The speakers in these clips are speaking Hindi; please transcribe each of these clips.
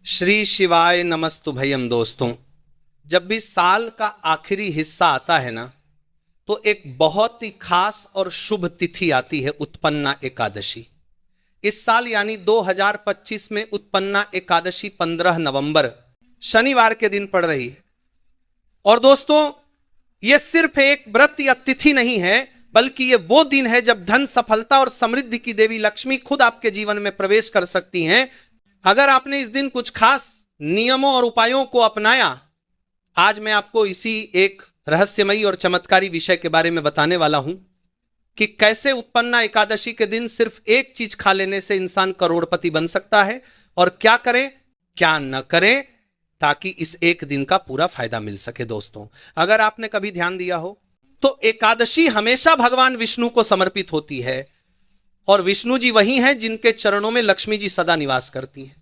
श्री शिवाय नमस्तुभयम। दोस्तों, जब भी साल का आखिरी हिस्सा आता है ना, तो एक बहुत ही खास और शुभ तिथि आती है, उत्पन्ना एकादशी। इस साल यानी 2025 में उत्पन्ना एकादशी 15 नवंबर शनिवार के दिन पड़ रही है। और दोस्तों, यह सिर्फ एक व्रत या तिथि नहीं है, बल्कि यह वो दिन है जब धन, सफलता और समृद्धि की देवी लक्ष्मी खुद आपके जीवन में प्रवेश कर सकती हैं। अगर आपने इस दिन कुछ खास नियमों और उपायों को अपनाया, आज मैं आपको इसी एक रहस्यमयी और चमत्कारी विषय के बारे में बताने वाला हूं कि कैसे उत्पन्ना एकादशी के दिन सिर्फ एक चीज खा लेने से इंसान करोड़पति बन सकता है, और क्या करें क्या न करें ताकि इस एक दिन का पूरा फायदा मिल सके। दोस्तों, अगर आपने कभी ध्यान दिया हो तो एकादशी हमेशा भगवान विष्णु को समर्पित होती है, और विष्णु जी वही हैं जिनके चरणों में लक्ष्मी जी सदा निवास करती हैं।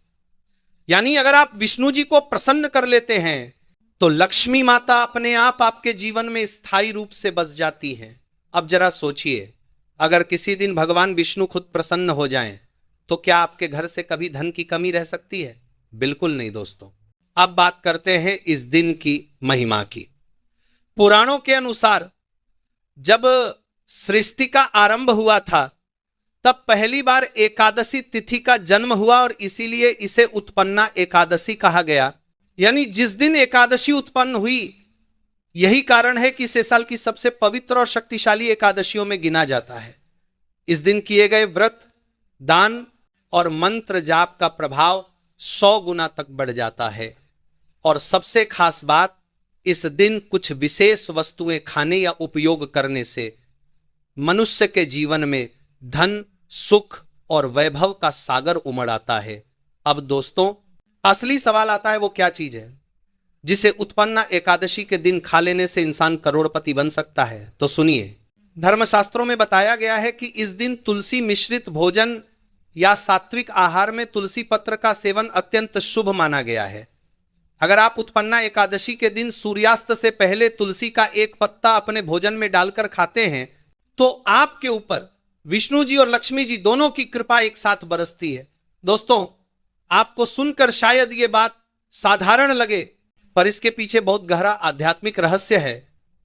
यानी अगर आप विष्णु जी को प्रसन्न कर लेते हैं तो लक्ष्मी माता अपने आप आपके जीवन में स्थायी रूप से बस जाती हैं। अब जरा सोचिए, अगर किसी दिन भगवान विष्णु खुद प्रसन्न हो जाएं, तो क्या आपके घर से कभी धन की कमी रह सकती है? बिल्कुल नहीं। दोस्तों, अब बात करते हैं इस दिन की महिमा की। पुराणों के अनुसार जब सृष्टि का आरंभ हुआ था, तब पहली बार एकादशी तिथि का जन्म हुआ, और इसीलिए इसे उत्पन्ना एकादशी कहा गया। यानी जिस दिन एकादशी उत्पन्न हुई, यही कारण है कि इसे साल की सबसे पवित्र और शक्तिशाली एकादशियों में गिना जाता है। इस दिन किए गए व्रत, दान और मंत्र जाप का प्रभाव 100 गुना तक बढ़ जाता है। और सबसे खास बात, इस दिन कुछ विशेष वस्तुएं खाने या उपयोग करने से मनुष्य के जीवन में धन, सुख और वैभव का सागर उमड़ आता है। अब दोस्तों, असली सवाल आता है, वो क्या चीज है जिसे उत्पन्ना एकादशी के दिन खा लेने से इंसान करोड़पति बन सकता है? तो सुनिए, धर्मशास्त्रों में बताया गया है कि इस दिन तुलसी मिश्रित भोजन या सात्विक आहार में तुलसी पत्र का सेवन अत्यंत शुभ माना गया है। अगर आप उत्पन्ना एकादशी के दिन सूर्यास्त से पहले तुलसी का एक पत्ता अपने भोजन में डालकर खाते हैं, तो आपके ऊपर विष्णु जी और लक्ष्मी जी दोनों की कृपा एक साथ बरसती है। दोस्तों, आपको सुनकर शायद ये बात साधारण लगे, पर इसके पीछे बहुत गहरा आध्यात्मिक रहस्य है।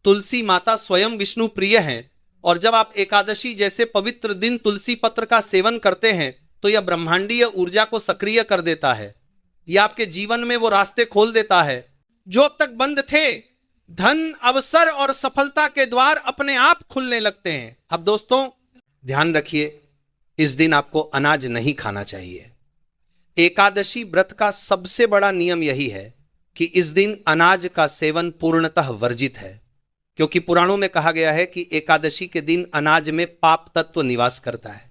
तुलसी माता स्वयं विष्णु प्रिय हैं, और जब आप एकादशी जैसे पवित्र दिन तुलसी पत्र का सेवन करते हैं, तो यह ब्रह्मांडीय ऊर्जा को सक्रिय कर देता है। यह आपके जीवन में वो रास्ते खोल देता है जो अब तक बंद थे। धन, अवसर और सफलता के द्वार अपने आप खुलने लगते हैं। अब दोस्तों, ध्यान रखिए, इस दिन आपको अनाज नहीं खाना चाहिए। एकादशी व्रत का सबसे बड़ा नियम यही है कि इस दिन अनाज का सेवन पूर्णतः वर्जित है, क्योंकि पुराणों में कहा गया है कि एकादशी के दिन अनाज में पाप तत्व निवास करता है।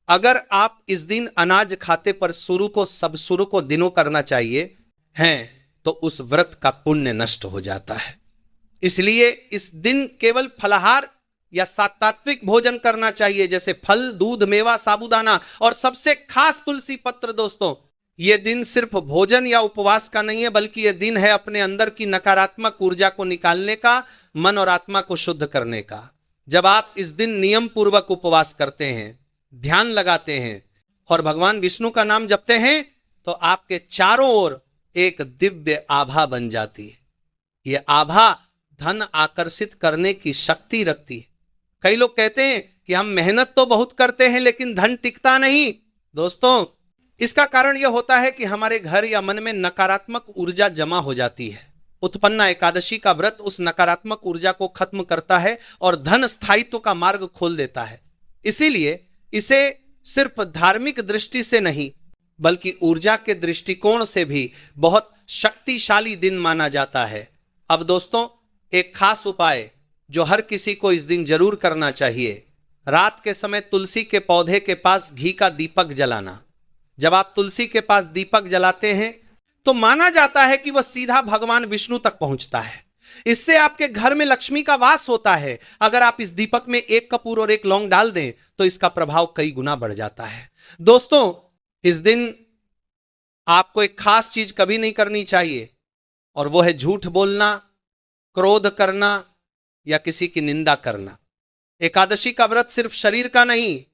अगर आप इस दिन अनाज खाते पर सब शुरू को दिनों करना चाहिए हैं, तो उस व्रत का पुण्य नष्ट हो जाता है। इसलिए इस दिन केवल फलाहार या सात्विक भोजन करना चाहिए, जैसे फल, दूध, मेवा, साबूदाना और सबसे खास तुलसी पत्र। दोस्तों, यह दिन सिर्फ भोजन या उपवास का नहीं है, बल्कि यह दिन है अपने अंदर की नकारात्मक ऊर्जा को निकालने का, मन और आत्मा को शुद्ध करने का। जब आप इस दिन नियम पूर्वक उपवास करते हैं, ध्यान लगाते हैं और भगवान विष्णु का नाम जपते हैं, तो आपके चारों ओर एक दिव्य आभा बन जाती है। यह आभा धन आकर्षित करने की शक्ति रखती है। कई लोग कहते हैं कि हम मेहनत तो बहुत करते हैं लेकिन धन टिकता नहीं। दोस्तों, इसका कारण यह होता है कि हमारे घर या मन में नकारात्मक ऊर्जा जमा हो जाती है। उत्पन्ना एकादशी का व्रत उस नकारात्मक ऊर्जा को खत्म करता है और धन स्थायित्व का मार्ग खोल देता है। इसीलिए इसे सिर्फ धार्मिक दृष्टि से नहीं, बल्कि ऊर्जा के दृष्टिकोण से भी बहुत शक्तिशाली दिन माना जाता है। अब दोस्तों, एक खास उपाय जो हर किसी को इस दिन जरूर करना चाहिए, रात के समय तुलसी के पौधे के पास घी का दीपक जलाना। जब आप तुलसी के पास दीपक जलाते हैं, तो माना जाता है कि वह सीधा भगवान विष्णु तक पहुंचता है। इससे आपके घर में लक्ष्मी का वास होता है। अगर आप इस दीपक में एक कपूर और एक लौंग डाल दें, तो इसका प्रभाव कई गुना बढ़ जाता है। दोस्तों, इस दिन आपको एक खास चीज कभी नहीं करनी चाहिए, और वो है झूठ बोलना, क्रोध करना या किसी की निंदा करना। एकादशी का व्रत सिर्फ शरीर का नहीं,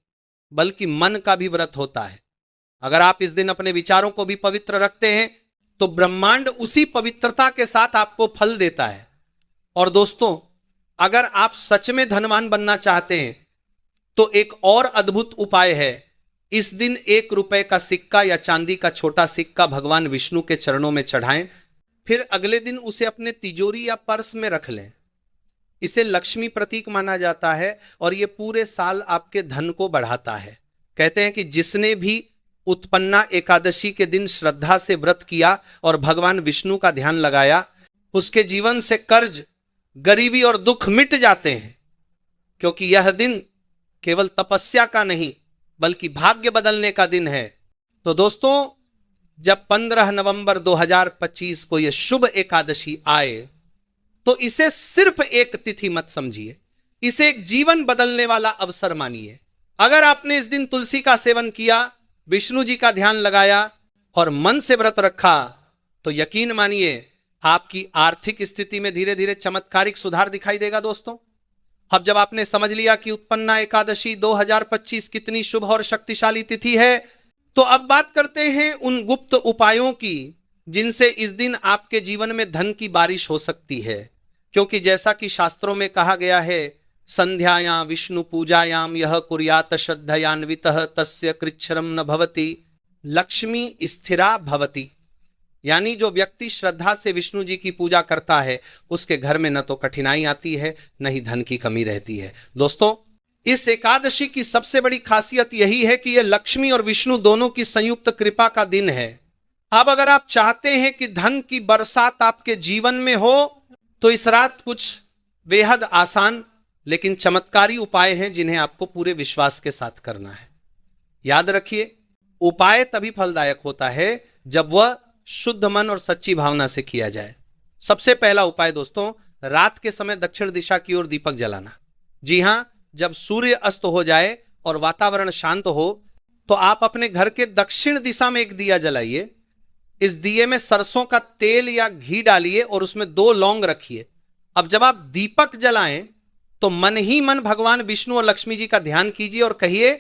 बल्कि मन का भी व्रत होता है। अगर आप इस दिन अपने विचारों को भी पवित्र रखते हैं तो ब्रह्मांड उसी पवित्रता के साथ आपको फल देता है। और दोस्तों, अगर आप सच में धनवान बनना चाहते हैं तो एक और अद्भुत उपाय है। इस दिन 1 रुपए का सिक्का या चांदी का छोटा सिक्का भगवान विष्णु के चरणों में चढ़ाएं, फिर अगले दिन उसे अपने तिजोरी या पर्स में रख लें। इसे लक्ष्मी प्रतीक माना जाता है और यह पूरे साल आपके धन को बढ़ाता है। कहते हैं कि जिसने भी उत्पन्ना एकादशी के दिन श्रद्धा से व्रत किया और भगवान विष्णु का ध्यान लगाया, उसके जीवन से कर्ज, गरीबी और दुख मिट जाते हैं, क्योंकि यह दिन केवल तपस्या का नहीं बल्कि भाग्य बदलने का दिन है। तो दोस्तों, जब 15 नवंबर 2025 को यह शुभ एकादशी आए तो इसे सिर्फ एक तिथि मत समझिए, इसे एक जीवन बदलने वाला अवसर मानिए। अगर आपने इस दिन तुलसी का सेवन किया, विष्णु जी का ध्यान लगाया और मन से व्रत रखा तो यकीन मानिए आपकी आर्थिक स्थिति में धीरे धीरे चमत्कारिक सुधार दिखाई देगा। दोस्तों, अब जब आपने समझ लिया कि उत्पन्ना एकादशी 2025 कितनी शुभ और शक्तिशाली तिथि है, तो अब बात करते हैं उन गुप्त उपायों की जिनसे इस दिन आपके जीवन में धन की बारिश हो सकती है। क्योंकि जैसा कि शास्त्रों में कहा गया है, संध्यायां विष्णु पूजायाम यह कुर्यात श्रद्धयान्वितः तस्य कृच्छ्रम न भवति लक्ष्मी स्थिरा भवति। यानी जो व्यक्ति श्रद्धा से विष्णु जी की पूजा करता है उसके घर में न तो कठिनाई आती है न ही धन की कमी रहती है। दोस्तों, इस एकादशी की सबसे बड़ी खासियत यही है कि यह लक्ष्मी और विष्णु दोनों की संयुक्त कृपा का दिन है। अब अगर आप चाहते हैं कि धन की बरसात आपके जीवन में हो तो इस रात कुछ बेहद आसान लेकिन चमत्कारी उपाय हैं जिन्हें आपको पूरे विश्वास के साथ करना है। याद रखिए, उपाय तभी फलदायक होता है जब वह शुद्ध मन और सच्ची भावना से किया जाए। सबसे पहला उपाय दोस्तों, रात के समय दक्षिण दिशा की ओर दीपक जलाना। जी हां, जब सूर्य अस्त हो जाए और वातावरण शांत हो तो आप अपने घर के दक्षिण दिशा में एक दिया जलाइए। इस दिए में सरसों का तेल या घी डालिए और उसमें 2 लौंग रखिए। अब जब आप दीपक जलाएं तो मन ही मन भगवान विष्णु और लक्ष्मी जी का ध्यान कीजिए और कहिए,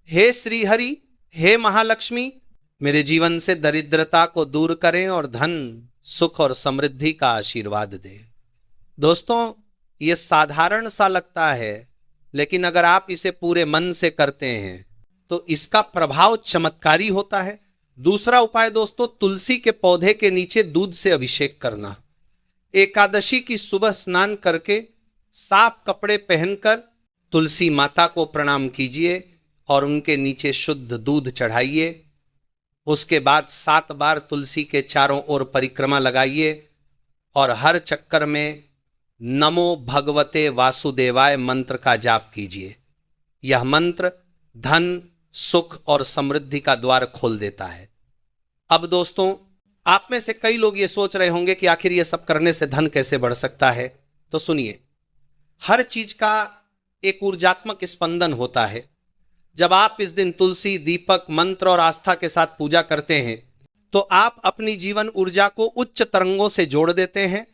हे श्रीहरि, हे महालक्ष्मी, मेरे जीवन से दरिद्रता को दूर करें और धन, सुख और समृद्धि का आशीर्वाद दें। दोस्तों, यह साधारण सा लगता है, लेकिन अगर आप इसे पूरे मन से करते हैं तो इसका प्रभाव चमत्कारी होता है। दूसरा उपाय दोस्तों, तुलसी के पौधे के नीचे दूध से अभिषेक करना। एकादशी की सुबह स्नान करके साफ कपड़े पहनकर तुलसी माता को प्रणाम कीजिए और उनके नीचे शुद्ध दूध चढ़ाइए। उसके बाद 7 बार तुलसी के चारों ओर परिक्रमा लगाइए और हर चक्कर में नमो भगवते वासुदेवाय मंत्र का जाप कीजिए। यह मंत्र धन, सुख और समृद्धि का द्वार खोल देता है। अब दोस्तों, आप में से कई लोग ये सोच रहे होंगे कि आखिर ये सब करने से धन कैसे बढ़ सकता है। तो सुनिए, हर चीज का एक ऊर्जात्मक स्पंदन होता है। जब आप इस दिन तुलसी, दीपक, मंत्र और आस्था के साथ पूजा करते हैं तो आप अपनी जीवन ऊर्जा को उच्च तरंगों से जोड़ देते हैं।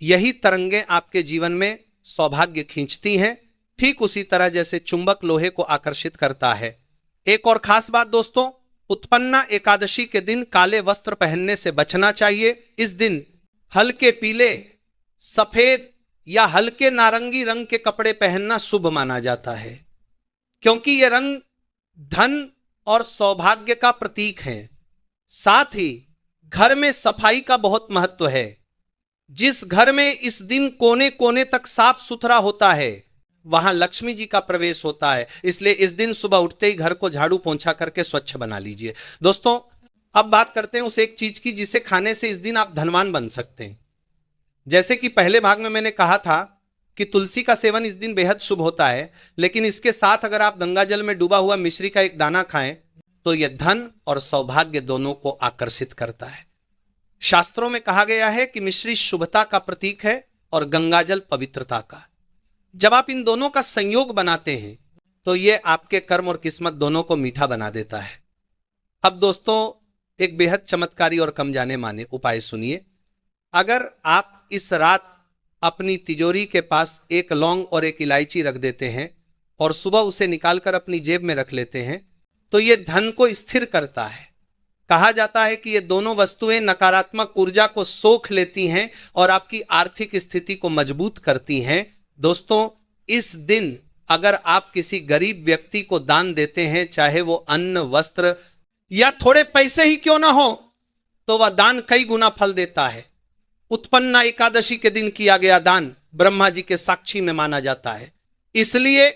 यही तरंगें आपके जीवन में सौभाग्य खींचती हैं, ठीक उसी तरह जैसे चुंबक लोहे को आकर्षित करता है। एक और खास बात दोस्तों, उत्पन्ना एकादशी के दिन काले वस्त्र पहनने से बचना चाहिए। इस दिन हल्के पीले, सफेद या हल्के नारंगी रंग के कपड़े पहनना शुभ माना जाता है, क्योंकि यह रंग धन और सौभाग्य का प्रतीक है। साथ ही घर में सफाई का बहुत महत्व है। जिस घर में इस दिन कोने कोने तक साफ सुथरा होता है वहां लक्ष्मी जी का प्रवेश होता है। इसलिए इस दिन सुबह उठते ही घर को झाड़ू पोंछा करके स्वच्छ बना लीजिए। दोस्तों, अब बात करते हैं उस एक चीज की जिसे खाने से इस दिन आप धनवान बन सकते हैं। जैसे कि पहले भाग में मैंने कहा था कि तुलसी का सेवन इस दिन बेहद शुभ होता है, लेकिन इसके साथ अगर आप गंगा जल में डूबा हुआ मिश्री का एक दाना खाएं तो यह धन और सौभाग्य दोनों को आकर्षित करता है। शास्त्रों में कहा गया है कि मिश्री शुभता का प्रतीक है और गंगाजल पवित्रता का। जब आप इन दोनों का संयोग बनाते हैं तो यह आपके कर्म और किस्मत दोनों को मीठा बना देता है। अब दोस्तों, एक बेहद चमत्कारी और कम जाने माने उपाय सुनिए। अगर आप इस रात अपनी तिजोरी के पास 1 लौंग और 1 इलायची रख देते हैं और सुबह उसे निकालकर अपनी जेब में रख लेते हैं तो ये धन को स्थिर करता है। कहा जाता है कि ये दोनों वस्तुएं नकारात्मक ऊर्जा को सोख लेती हैं और आपकी आर्थिक स्थिति को मजबूत करती हैं। दोस्तों, इस दिन अगर आप किसी गरीब व्यक्ति को दान देते हैं, चाहे वो अन्न, वस्त्र या थोड़े पैसे ही क्यों ना हो, तो वह दान कई गुना फल देता है। उत्पन्ना एकादशी के दिन किया गया दान ब्रह्मा जी के साक्षी में माना जाता है। इसलिए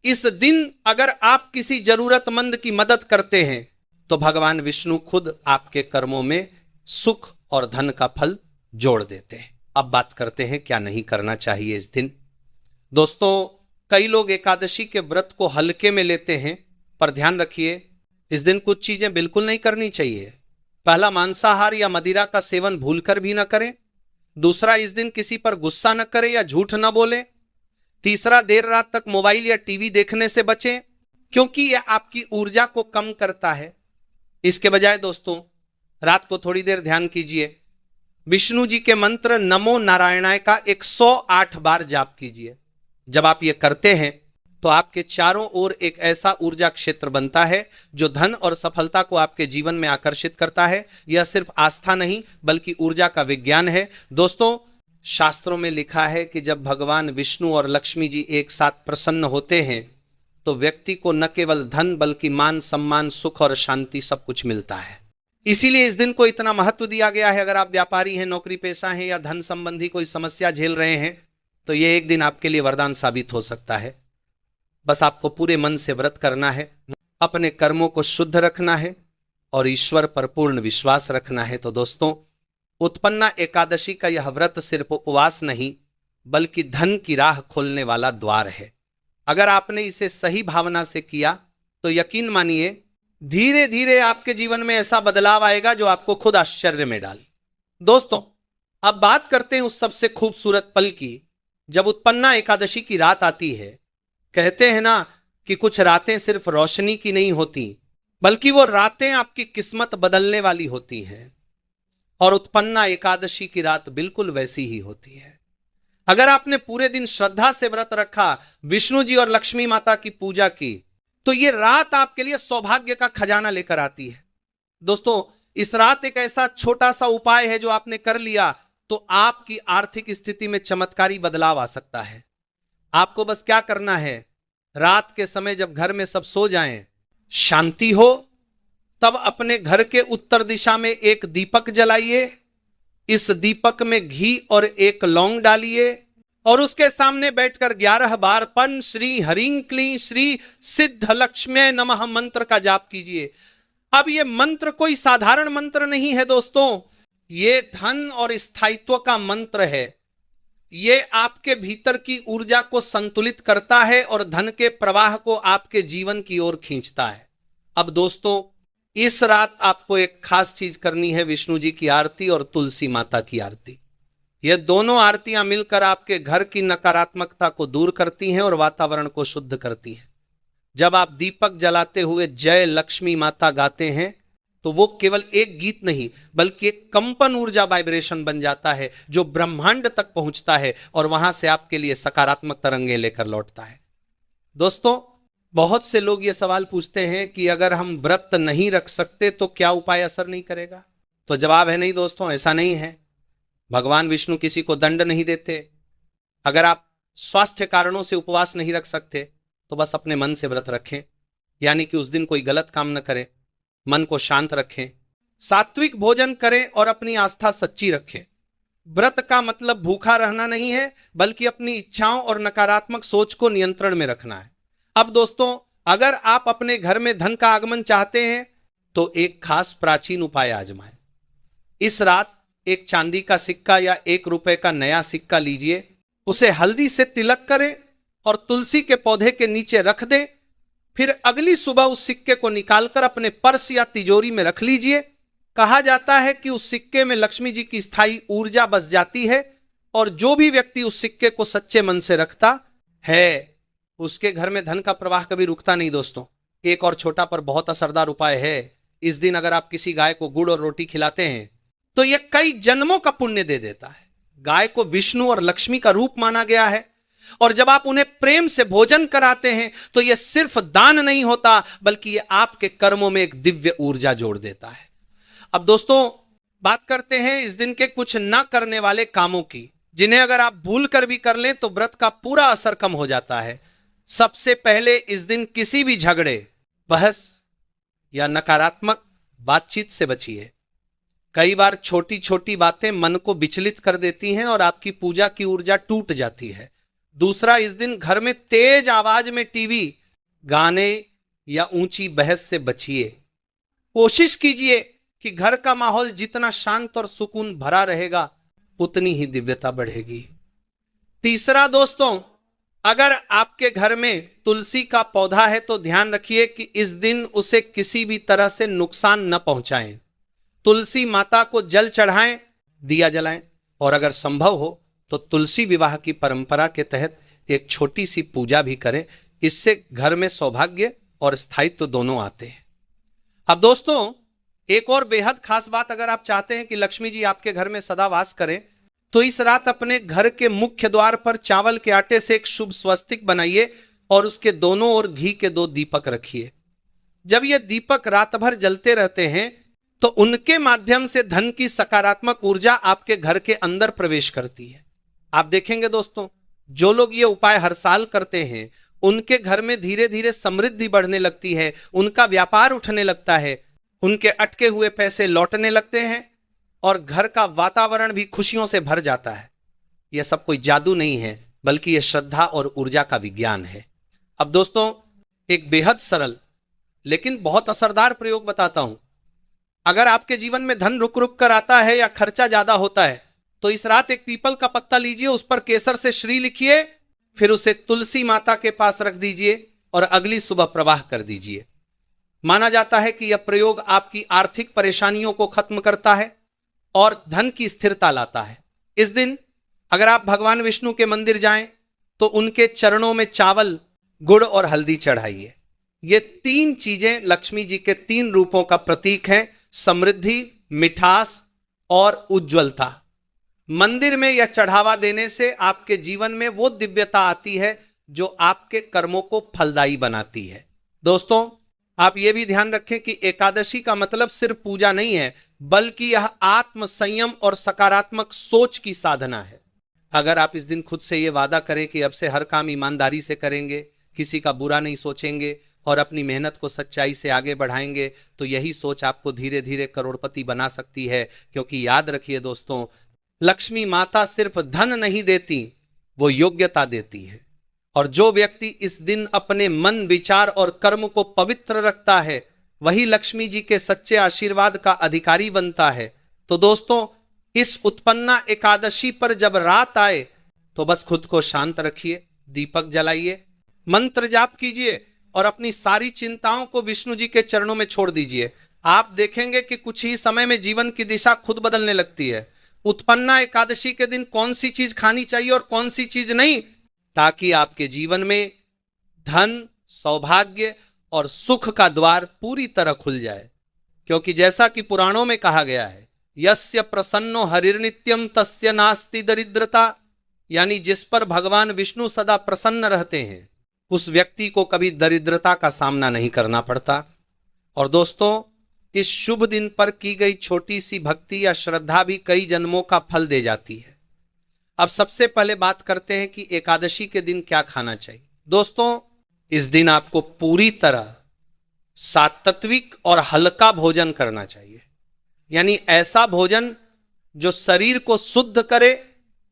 इस दिन अगर आप किसी जरूरतमंद की मदद करते हैं तो भगवान विष्णु खुद आपके कर्मों में सुख और धन का फल जोड़ देते हैं। अब बात करते हैं क्या नहीं करना चाहिए इस दिन। दोस्तों, कई लोग एकादशी के व्रत को हल्के में लेते हैं, पर ध्यान रखिए इस दिन कुछ चीजें बिल्कुल नहीं करनी चाहिए। पहला, मांसाहार या मदिरा का सेवन भूलकर भी न करें। दूसरा, इस दिन किसी पर गुस्सा न करें या झूठ न बोलें। तीसरा, देर रात तक मोबाइल या टीवी देखने से बचें, क्योंकि यह आपकी ऊर्जा को कम करता है। इसके बजाय दोस्तों, रात को थोड़ी देर ध्यान कीजिए। विष्णु जी के मंत्र नमो नारायणाय का 108 बार जाप कीजिए। जब आप ये करते हैं तो आपके चारों ओर एक ऐसा ऊर्जा क्षेत्र बनता है जो धन और सफलता को आपके जीवन में आकर्षित करता है। यह सिर्फ आस्था नहीं बल्कि ऊर्जा का विज्ञान है। दोस्तों, शास्त्रों में लिखा है कि जब भगवान विष्णु और लक्ष्मी जी एक साथ प्रसन्न होते हैं तो व्यक्ति को न केवल धन बल्कि मान, सम्मान, सुख और शांति सब कुछ मिलता है। इसीलिए इस दिन को इतना महत्व दिया गया है। अगर आप व्यापारी हैं, नौकरी पेशा हैं या धन संबंधी कोई समस्या झेल रहे हैं तो यह एक दिन आपके लिए वरदान साबित हो सकता है। बस आपको पूरे मन से व्रत करना है, अपने कर्मों को शुद्ध रखना है और ईश्वर पर पूर्ण विश्वास रखना है। तो दोस्तों, उत्पन्ना एकादशी का यह व्रत सिर्फ उपवास नहीं बल्कि धन की राह खोलने वाला द्वार है। अगर आपने इसे सही भावना से किया तो यकीन मानिए धीरे धीरे आपके जीवन में ऐसा बदलाव आएगा जो आपको खुद आश्चर्य में डाले। दोस्तों, अब बात करते हैं उस सबसे खूबसूरत पल की जब उत्पन्ना एकादशी की रात आती है। कहते हैं ना कि कुछ रातें सिर्फ रोशनी की नहीं होती बल्कि वो रातें आपकी किस्मत बदलने वाली होती हैं। और उत्पन्ना एकादशी की रात बिल्कुल वैसी ही होती है। अगर आपने पूरे दिन श्रद्धा से व्रत रखा, विष्णु जी और लक्ष्मी माता की पूजा की, तो ये रात आपके लिए सौभाग्य का खजाना लेकर आती है। दोस्तों, इस रात एक ऐसा छोटा सा उपाय है जो आपने कर लिया तो आपकी आर्थिक स्थिति में चमत्कारी बदलाव आ सकता है। आपको बस क्या करना है, रात के समय जब घर में सब सो जाएं, शांति हो, तब अपने घर के उत्तर दिशा में एक दीपक जलाइए। इस दीपक में घी और एक लौंग डालिए और उसके सामने बैठकर 11 बार पन श्री हरिं क्लीं श्री सिद्ध लक्ष्म्यै नमः मंत्र का जाप कीजिए। अब यह मंत्र कोई साधारण मंत्र नहीं है दोस्तों, ये धन और स्थायित्व का मंत्र है। ये आपके भीतर की ऊर्जा को संतुलित करता है और धन के प्रवाह को आपके जीवन की ओर खींचता है। अब दोस्तों, इस रात आपको एक खास चीज करनी है, विष्णु जी की आरती और तुलसी माता की आरती। ये दोनों आरतियां मिलकर आपके घर की नकारात्मकता को दूर करती हैं और वातावरण को शुद्ध करती हैं। जब आप दीपक जलाते हुए जय लक्ष्मी माता गाते हैं तो वो केवल एक गीत नहीं बल्कि एक कंपन ऊर्जा वाइब्रेशन बन जाता है जो ब्रह्मांड तक पहुंचता है और वहां से आपके लिए सकारात्मक तरंगे लेकर लौटता है। दोस्तों, बहुत से लोग ये सवाल पूछते हैं कि अगर हम व्रत नहीं रख सकते तो क्या उपाय असर नहीं करेगा? तो जवाब है नहीं दोस्तों, ऐसा नहीं है। भगवान विष्णु किसी को दंड नहीं देते। अगर आप स्वास्थ्य कारणों से उपवास नहीं रख सकते तो बस अपने मन से व्रत रखें, यानी कि उस दिन कोई गलत काम न करें, मन को शांत रखें, सात्विक भोजन करें और अपनी आस्था सच्ची रखें। व्रत का मतलब भूखा रहना नहीं है बल्कि अपनी इच्छाओं और नकारात्मक सोच को नियंत्रण में रखना है। अब दोस्तों, अगर आप अपने घर में धन का आगमन चाहते हैं तो एक खास प्राचीन उपाय आजमाएं। इस रात एक चांदी का सिक्का या 1 रुपए का नया सिक्का लीजिए, उसे हल्दी से तिलक करें और तुलसी के पौधे के नीचे रख दें। फिर अगली सुबह उस सिक्के को निकालकर अपने पर्स या तिजोरी में रख लीजिए। कहा जाता है कि उस सिक्के में लक्ष्मी जी की स्थायी ऊर्जा बस जाती है और जो भी व्यक्ति उस सिक्के को सच्चे मन से रखता है उसके घर में धन का प्रवाह कभी रुकता नहीं। दोस्तों, एक और छोटा पर बहुत असरदार उपाय है। इस दिन अगर आप किसी गाय को गुड़ और रोटी खिलाते हैं तो यह कई जन्मों का पुण्य दे देता है। गाय को विष्णु और लक्ष्मी का रूप माना गया है। और जब आप उन्हें प्रेम से भोजन कराते हैं तो यह सिर्फ दान नहीं होता, बल्कि यह आपके कर्मों में एक दिव्य ऊर्जा जोड़ देता है। अब दोस्तों, बात करते हैं इस दिन के कुछ ना करने वाले कामों की, जिन्हें अगर आप भूल कर भी कर लें तो व्रत का पूरा असर कम हो जाता है। सबसे पहले इस दिन किसी भी झगड़े, बहस या नकारात्मक बातचीत से बचिए। कई बार छोटी छोटी बातें मन को विचलित कर देती हैं और आपकी पूजा की ऊर्जा टूट जाती है। दूसरा, इस दिन घर में तेज आवाज में टीवी, गाने या ऊंची बहस से बचिए। कोशिश कीजिए कि घर का माहौल जितना शांत और सुकून भरा रहेगा, उतनी ही दिव्यता बढ़ेगी। तीसरा दोस्तों, अगर आपके घर में तुलसी का पौधा है तो ध्यान रखिए कि इस दिन उसे किसी भी तरह से नुकसान न पहुंचाएं। तुलसी माता को जल चढ़ाएं, दिया जलाएं, और अगर संभव हो तो तुलसी विवाह की परंपरा के तहत एक छोटी सी पूजा भी करें। इससे घर में सौभाग्य और स्थायित्व दोनों आते हैं। अब दोस्तों, एक और बेहद खास बात, अगर आप चाहते हैं कि लक्ष्मी जी आपके घर में सदा वास करें तो इस रात अपने घर के मुख्य द्वार पर चावल के आटे से एक शुभ स्वस्तिक बनाइए और उसके दोनों ओर घी के 2 दीपक रखिए। जब ये दीपक रात भर जलते रहते हैं तो उनके माध्यम से धन की सकारात्मक ऊर्जा आपके घर के अंदर प्रवेश करती है। आप देखेंगे दोस्तों, जो लोग ये उपाय हर साल करते हैं उनके घर में धीरे धीरे समृद्धि बढ़ने लगती है, उनका व्यापार उठने लगता है, उनके अटके हुए पैसे लौटने लगते हैं और घर का वातावरण भी खुशियों से भर जाता है। यह सब कोई जादू नहीं है, बल्कि यह श्रद्धा और ऊर्जा का विज्ञान है। अब दोस्तों, एक बेहद सरल लेकिन बहुत असरदार प्रयोग बताता हूं। अगर आपके जीवन में धन रुक रुक कर आता है या खर्चा ज्यादा होता है तो इस रात एक पीपल का पत्ता लीजिए, उस पर केसर से श्री लिखिए, फिर उसे तुलसी माता के पास रख दीजिए और अगली सुबह प्रवाह कर दीजिए। माना जाता है कि यह प्रयोग आपकी आर्थिक परेशानियों को खत्म करता है और धन की स्थिरता लाता है। इस दिन अगर आप भगवान विष्णु के मंदिर जाएं तो उनके चरणों में चावल, गुड़ और हल्दी चढ़ाइए। ये 3 चीजें लक्ष्मी जी के 3 रूपों का प्रतीक हैं, समृद्धि, मिठास और उज्ज्वलता। मंदिर में यह चढ़ावा देने से आपके जीवन में वो दिव्यता आती है जो आपके कर्मों को फलदायी बनाती है। दोस्तों, आप ये भी ध्यान रखें कि एकादशी का मतलब सिर्फ पूजा नहीं है, बल्कि यह आत्म संयम और सकारात्मक सोच की साधना है। अगर आप इस दिन खुद से ये वादा करें कि अब से हर काम ईमानदारी से करेंगे, किसी का बुरा नहीं सोचेंगे और अपनी मेहनत को सच्चाई से आगे बढ़ाएंगे, तो यही सोच आपको धीरे धीरे करोड़पति बना सकती है। क्योंकि याद रखिए दोस्तों, लक्ष्मी माता सिर्फ धन नहीं देती, वो योग्यता देती है। और जो व्यक्ति इस दिन अपने मन, विचार और कर्म को पवित्र रखता है, वही लक्ष्मी जी के सच्चे आशीर्वाद का अधिकारी बनता है। तो दोस्तों, इस उत्पन्ना एकादशी पर जब रात आए तो बस खुद को शांत रखिए, दीपक जलाइए, मंत्र जाप कीजिए और अपनी सारी चिंताओं को विष्णु जी के चरणों में छोड़ दीजिए। आप देखेंगे कि कुछ ही समय में जीवन की दिशा खुद बदलने लगती है। उत्पन्ना एकादशी के दिन कौन सी चीज खानी चाहिए और कौन सी चीज नहीं, ताकि आपके जीवन में धन, सौभाग्य और सुख का द्वार पूरी तरह खुल जाए। क्योंकि जैसा कि पुराणों में कहा गया है, यस्य प्रसन्नो हरिर्नित्यम तस्य नास्ति दरिद्रता, यानी जिस पर भगवान विष्णु सदा प्रसन्न रहते हैं उस व्यक्ति को कभी दरिद्रता का सामना नहीं करना पड़ता। और दोस्तों, इस शुभ दिन पर की गई छोटी सी भक्ति या श्रद्धा भी कई जन्मों का फल दे जाती है। अब सबसे पहले बात करते हैं कि एकादशी के दिन क्या खाना चाहिए। दोस्तों, इस दिन आपको पूरी तरह सात्विक और हल्का भोजन करना चाहिए, यानी ऐसा भोजन जो शरीर को शुद्ध करे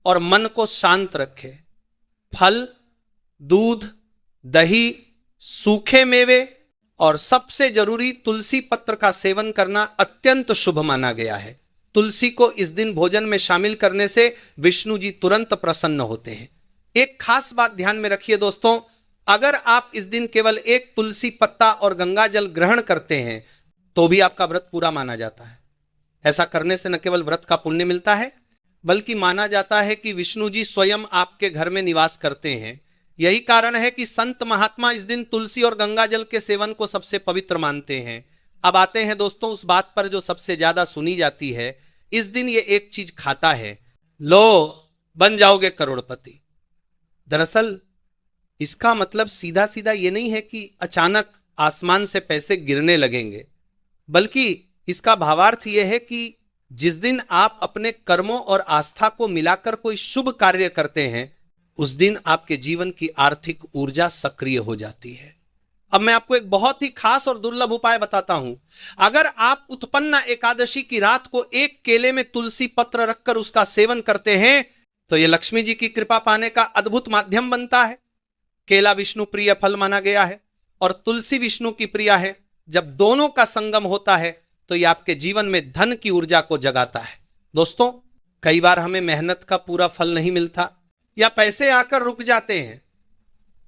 और मन को शांत रखे। फल, दूध, दही, सूखे मेवे और सबसे जरूरी तुलसी पत्र का सेवन करना अत्यंत शुभ माना गया है। तुलसी को इस दिन भोजन में शामिल करने से विष्णु जी तुरंत प्रसन्न होते हैं। एक खास बात ध्यान में रखिए दोस्तों, अगर आप इस दिन केवल एक तुलसी पत्ता और गंगा जल ग्रहण करते हैं तो भी आपका व्रत पूरा माना जाता है। ऐसा करने से न केवल व्रत का पुण्य मिलता है, बल्कि माना जाता है कि विष्णु जी स्वयं आपके घर में निवास करते हैं। यही कारण है कि संत महात्मा इस दिन तुलसी और गंगा जल के सेवन को सबसे पवित्र मानते हैं। अब आते हैं दोस्तों उस बात पर जो सबसे ज्यादा सुनी जाती है। इस दिन ये एक चीज खाता है, लो बन जाओगे करोड़पति। दरअसल इसका मतलब सीधा सीधा ये नहीं है कि अचानक आसमान से पैसे गिरने लगेंगे, बल्कि इसका भावार्थ यह है कि जिस दिन आप अपने कर्मों और आस्था को मिलाकर कोई शुभ कार्य करते हैं, उस दिन आपके जीवन की आर्थिक ऊर्जा सक्रिय हो जाती है। अब मैं आपको एक बहुत ही खास और दुर्लभ उपाय बताता हूं। अगर आप उत्पन्ना एकादशी की रात को एक केले में तुलसी पत्र रखकर उसका सेवन करते हैं, तो यह लक्ष्मी जी की कृपा पाने का अद्भुत माध्यम बनता है। केला विष्णु प्रिय फल माना गया है और तुलसी विष्णु की प्रिया है। जब दोनों का संगम होता है तो यह आपके जीवन में धन की ऊर्जा को जगाता है। दोस्तों, कई बार हमें मेहनत का पूरा फल नहीं मिलता या पैसे आकर रुक जाते हैं।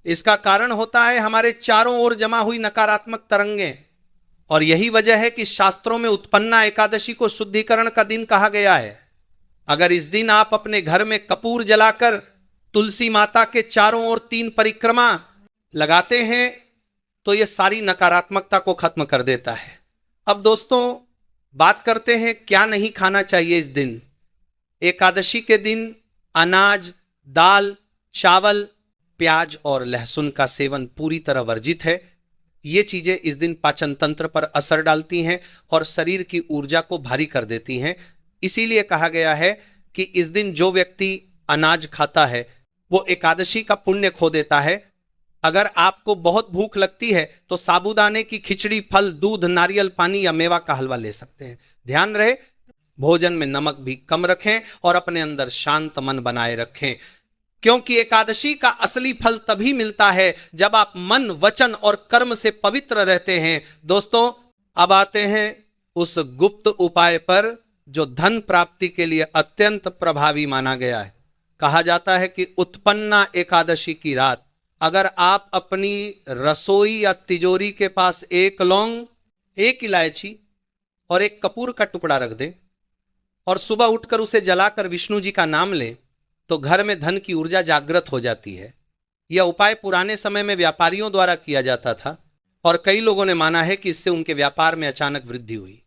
इसका कारण होता है हमारे चारों ओर जमा हुई नकारात्मक तरंगें, और यही वजह है कि शास्त्रों में उत्पन्ना एकादशी को शुद्धिकरण का दिन कहा गया है। अगर इस दिन आप अपने घर में कपूर जलाकर तुलसी माता के चारों ओर 3 परिक्रमा लगाते हैं तो यह सारी नकारात्मकता को खत्म कर देता है। अब दोस्तों, बात करते हैं क्या नहीं खाना चाहिए इस दिन। एकादशी के दिन अनाज, दाल, चावल, प्याज और लहसुन का सेवन पूरी तरह वर्जित है। ये चीजें इस दिन पाचन तंत्र पर असर डालती हैं और शरीर की ऊर्जा को भारी कर देती हैं। इसीलिए कहा गया है कि इस दिन जो व्यक्ति अनाज खाता है वो एकादशी का पुण्य खो देता है। अगर आपको बहुत भूख लगती है तो साबूदाने की खिचड़ी, फल, दूध, नारियल पानी या मेवा का हलवा ले सकते हैं। ध्यान रहे, भोजन में नमक भी कम रखें और अपने अंदर शांत मन बनाए रखें, क्योंकि एकादशी का असली फल तभी मिलता है जब आप मन, वचन और कर्म से पवित्र रहते हैं। दोस्तों, अब आते हैं उस गुप्त उपाय पर जो धन प्राप्ति के लिए अत्यंत प्रभावी माना गया है। कहा जाता है कि उत्पन्ना एकादशी की रात अगर आप अपनी रसोई या तिजोरी के पास 1 लौंग, 1 इलायची और 1 कपूर का टुकड़ा रख दें और सुबह उठकर उसे जलाकर विष्णु जी का नाम लें, तो घर में धन की ऊर्जा जागृत हो जाती है। यह उपाय पुराने समय में व्यापारियों द्वारा किया जाता था और कई लोगों ने माना है कि इससे उनके व्यापार में अचानक वृद्धि हुई।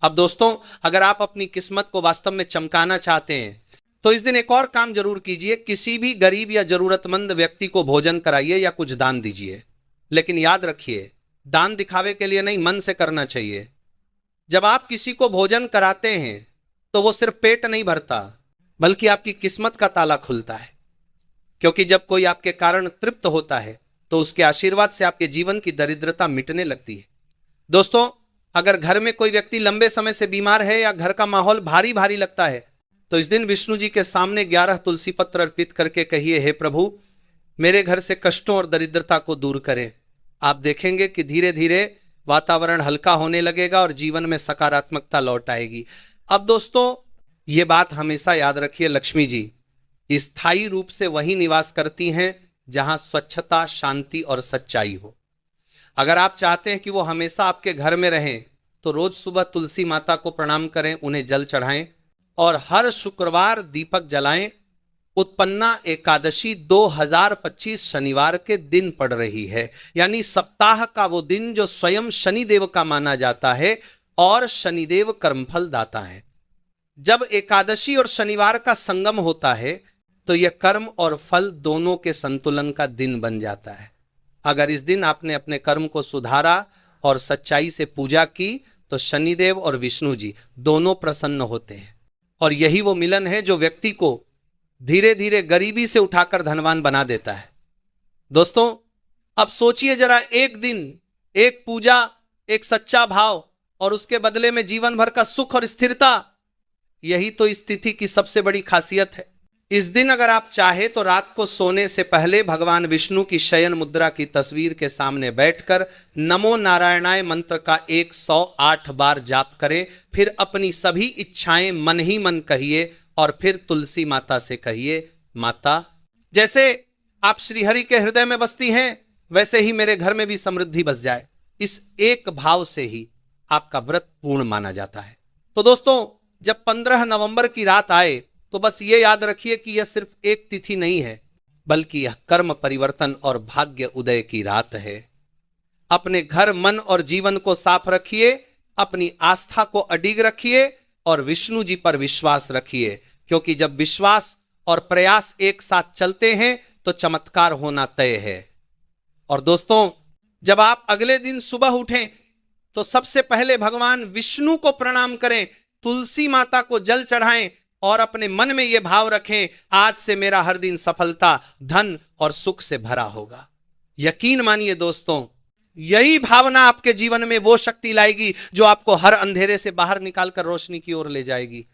अब दोस्तों, अगर आप अपनी किस्मत को वास्तव में चमकाना चाहते हैं तो इस दिन एक और काम जरूर कीजिए। किसी भी गरीब या जरूरतमंद व्यक्ति को भोजन कराइए या कुछ दान दीजिए। लेकिन याद रखिए, दान दिखावे के लिए नहीं, मन से करना चाहिए। जब आप किसी को भोजन कराते हैं तो वो सिर्फ पेट नहीं भरता, बल्कि आपकी किस्मत का ताला खुलता है। क्योंकि जब कोई आपके कारण तृप्त होता है तो उसके आशीर्वाद से आपके जीवन की दरिद्रता मिटने लगती है। दोस्तों, अगर घर में कोई व्यक्ति लंबे समय से बीमार है या घर का माहौल भारी भारी लगता है तो इस दिन विष्णु जी के सामने 11 तुलसी पत्र अर्पित करके कहिए, हे प्रभु, मेरे घर से कष्टों और दरिद्रता को दूर करें। आप देखेंगे कि धीरे धीरे वातावरण हल्का होने लगेगा और जीवन में सकारात्मकता लौट आएगी। अब दोस्तों, ये बात हमेशा याद रखिए, लक्ष्मी जी स्थायी रूप से वही निवास करती हैं जहां स्वच्छता, शांति और सच्चाई हो। अगर आप चाहते हैं कि वो हमेशा आपके घर में रहें तो रोज सुबह तुलसी माता को प्रणाम करें, उन्हें जल चढ़ाएं और हर शुक्रवार दीपक जलाएं। उत्पन्ना एकादशी 2025 शनिवार के दिन पड़ रही है, यानी सप्ताह का वो दिन जो स्वयं शनिदेव का माना जाता है और शनिदेव कर्मफल दाता है। जब एकादशी और शनिवार का संगम होता है तो यह कर्म और फल दोनों के संतुलन का दिन बन जाता है। अगर इस दिन आपने अपने कर्म को सुधारा और सच्चाई से पूजा की तो शनिदेव और विष्णु जी दोनों प्रसन्न होते हैं, और यही वो मिलन है जो व्यक्ति को धीरे धीरे गरीबी से उठाकर धनवान बना देता है। दोस्तों, अब सोचिए जरा, एक दिन, एक पूजा, एक सच्चा भाव और उसके बदले में जीवन भर का सुख और स्थिरता, यही तो इस तिथि की सबसे बड़ी खासियत है। इस दिन अगर आप चाहे तो रात को सोने से पहले भगवान विष्णु की शयन मुद्रा की तस्वीर के सामने बैठकर नमो नारायणाय मंत्र का 108 बार जाप करें। फिर अपनी सभी इच्छाएं मन ही मन कहिए और फिर तुलसी माता से कहिए, माता, जैसे आप श्रीहरि के हृदय में बसती हैं वैसे ही मेरे घर में भी समृद्धि बस जाए। इस एक भाव से ही आपका व्रत पूर्ण माना जाता है। तो दोस्तों, जब 15 नवंबर की रात आए तो बस ये याद रखिए कि यह सिर्फ एक तिथि नहीं है, बल्कि यह कर्म परिवर्तन और भाग्य उदय की रात है। अपने घर, मन और जीवन को साफ रखिए, अपनी आस्था को अडिग रखिए और विष्णु जी पर विश्वास रखिए, क्योंकि जब विश्वास और प्रयास एक साथ चलते हैं तो चमत्कार होना तय है। और दोस्तों, जब आप अगले दिन सुबह उठें तो सबसे पहले भगवान विष्णु को प्रणाम करें, तुलसी माता को जल चढ़ाएं और अपने मन में यह भाव रखें, आज से मेरा हर दिन सफलता, धन और सुख से भरा होगा। यकीन मानिए दोस्तों, यही भावना आपके जीवन में वो शक्ति लाएगी जो आपको हर अंधेरे से बाहर निकालकर रोशनी की ओर ले जाएगी।